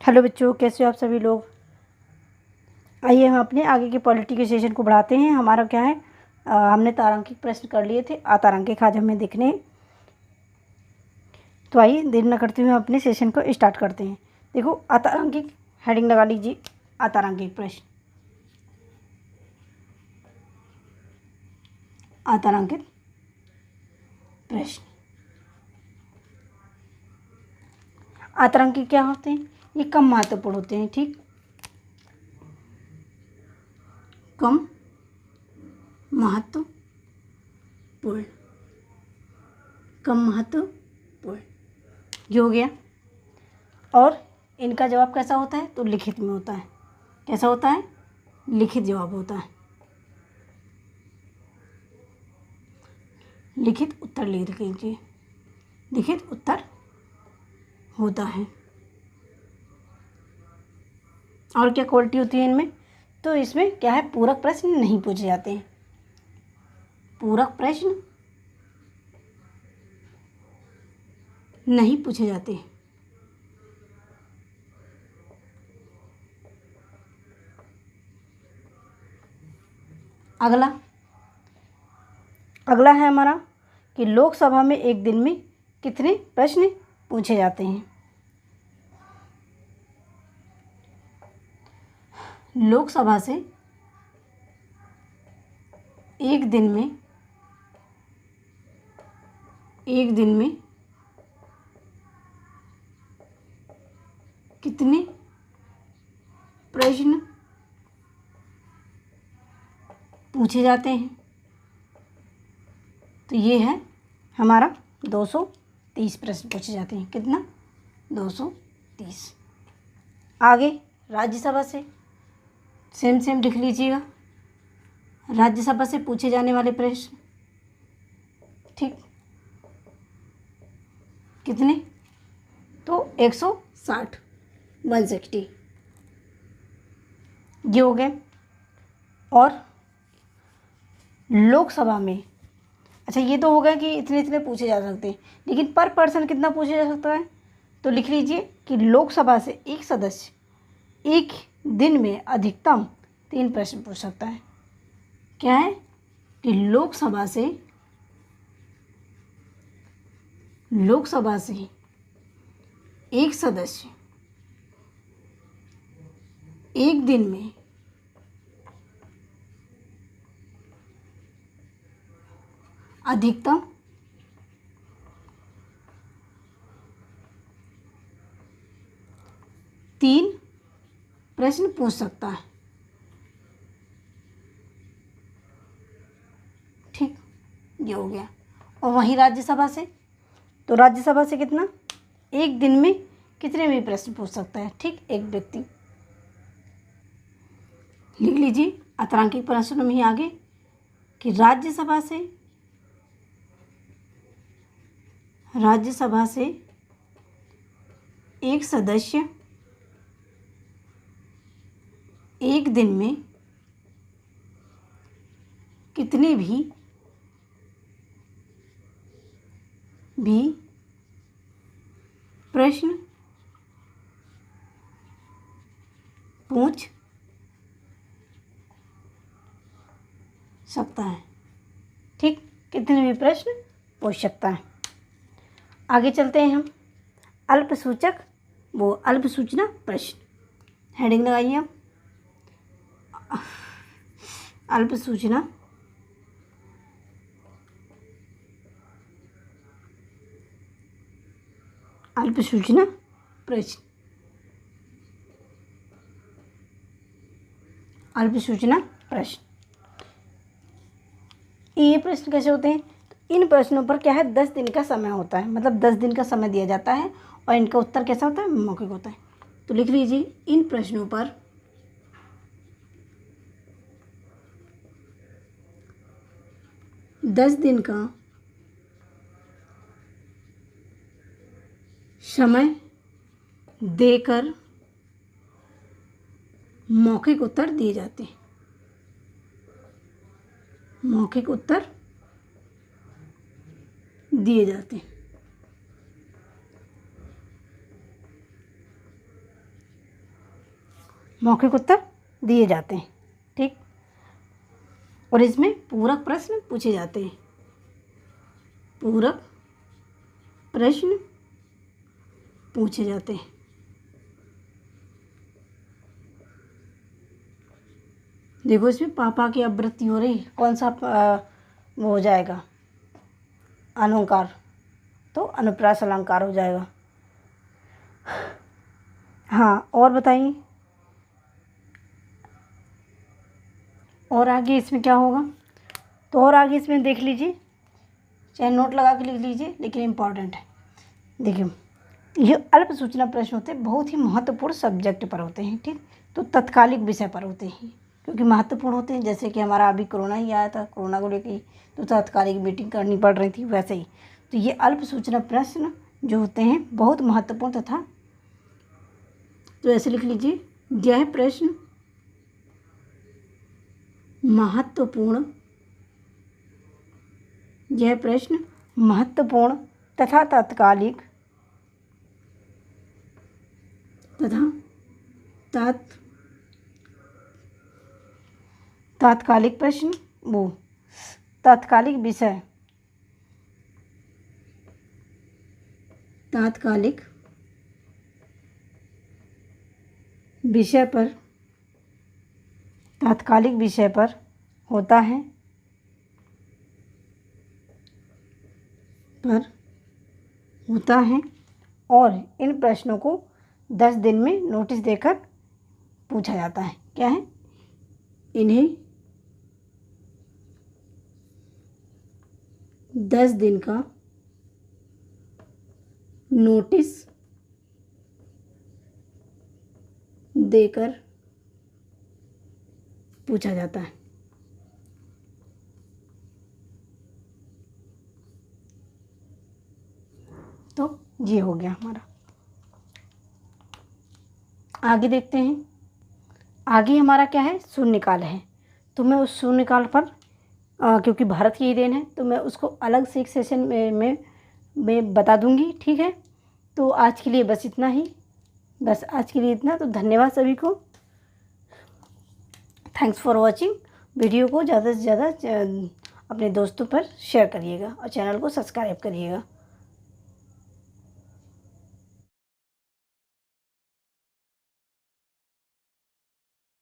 Hello बच्चों, कैसे हो आप सभी लोग। आइए हम अपने आगे के पॉलिटी के सेशन को बढ़ाते हैं। हमारा क्या है, हमने तारांकित प्रश्न कर लिए थे, अतारांकिक आज हमें देखने हैं। तो आइए देर न करते हुए हम अपने सेशन को स्टार्ट करते हैं। देखो, अतारांकिक हेडिंग लगा लीजिए, अतारांकिक प्रश्न। अतारांकित प्रश्न। अतारांकिक क्या होते हैं? ये कम महत्वपूर्ण होते हैं। ठीक, कम महत्वपूर्ण, कम महत्वपूर्ण ये हो गया। और इनका जवाब कैसा होता है? तो लिखित में होता है। कैसा होता है? लिखित जवाब होता है। लिखित उत्तर लिख लीजिए, लिखित उत्तर होता है। और क्या क्वालिटी होती है इनमें? तो इसमें क्या है, पूरक प्रश्न नहीं पूछे जाते हैं। पूरक प्रश्न नहीं पूछे जाते। अगला है हमारा कि लोकसभा में एक दिन में कितने प्रश्न पूछे जाते हैं। लोकसभा से एक दिन में कितने प्रश्न पूछे जाते हैं? तो ये है हमारा 230 प्रश्न पूछे जाते हैं। कितना? 230। आगे राज्यसभा से सेम लिख लीजिएगा। राज्यसभा से पूछे जाने वाले प्रश्न, ठीक, कितने? तो 160, 160 ये हो गए। और लोकसभा में, अच्छा ये तो हो गया कि इतने इतने पूछे जा सकते हैं, लेकिन पर पर्सन कितना पूछा जा सकता है? तो लिख लीजिए कि लोकसभा से एक सदस्य एक दिन में अधिकतम 3 प्रश्न पूछ सकता है। क्या है कि लोकसभा से एक सदस्य एक दिन में अधिकतम 3 प्रश्न पूछ सकता है। ठीक, ये हो गया। और वहीं राज्यसभा से, तो राज्यसभा से कितना, एक दिन में कितने भी प्रश्न पूछ सकता है? ठीक, एक व्यक्ति। लिख लीजिए अतारांकिक प्रश्नों में ही आगे कि राज्यसभा से एक सदस्य एक दिन में कितने भी प्रश्न पूछ सकता है। ठीक, कितने भी प्रश्न पूछ सकता है। आगे चलते हैं हम। अल्पसूचना प्रश्न। हेडिंग लगाइए आप, अल्पसूचना प्रश्न। अल्पसूचना प्रश्न, ये प्रश्न कैसे होते हैं? तो इन प्रश्नों पर क्या है, 10 दिन का समय होता है, मतलब 10 दिन का समय दिया जाता है और इनका उत्तर कैसा होता है? मौखिक होता है। तो लिख लीजिए इन प्रश्नों पर 10 दिन का समय देकर मौखिक उत्तर दिए जाते हैं। मौखिक उत्तर दिए जाते हैं। मौखिक उत्तर दिए जाते हैं। ठीक, और इसमें पूरक प्रश्न पूछे जाते हैं। पूरक प्रश्न पूछे जाते हैं। देखो इसमें पापा की आवृत्ति हो रही, कौन सा वो हो जाएगा अलंकार, तो अनुप्रास अलंकार हो जाएगा। हाँ, और बताइए और आगे इसमें क्या होगा। तो और आगे इसमें देख लीजिए, चाहे नोट लगा के लिख लीजिए, लेकिन इम्पॉर्टेंट है। देखिए ये अल्प सूचना प्रश्न होते हैं, बहुत ही महत्वपूर्ण सब्जेक्ट पर होते हैं। ठीक, तो तत्कालिक विषय पर होते हैं, क्योंकि महत्वपूर्ण होते हैं। जैसे कि हमारा अभी कोरोना ही आया था, कोरोना को लेकर तो तत्कालिक मीटिंग करनी पड़ रही थी, वैसे ही तो ये अल्प सूचना प्रश्न जो होते हैं बहुत महत्वपूर्ण तथा, तो ऐसे लिख लीजिए, यह प्रश्न महत्वपूर्ण, यह प्रश्न महत्वपूर्ण तथा तात्कालिक तात्कालिक प्रश्न, वो तात्कालिक विषय, तात्कालिक विषय पर, तात्कालिक विषय पर होता है, और इन प्रश्नों को 10 दिन में नोटिस देकर पूछा जाता है। क्या है, इन्हें 10 दिन का नोटिस देकर पूछा जाता है। तो ये हो गया हमारा। आगे देखते हैं, आगे हमारा क्या है, शून्यकाल है। तो मैं उस शून्यकाल पर क्योंकि भारत की ही देन है, तो मैं उसको अलग से एक सेशन में बता दूंगी। ठीक है, तो आज के लिए बस इतना ही, बस आज के लिए इतना। तो धन्यवाद सभी को, थैंक्स फॉर वॉचिंग। वीडियो को ज़्यादा से ज़्यादा अपने दोस्तों पर शेयर करिएगा और चैनल को सब्सक्राइब करिएगा।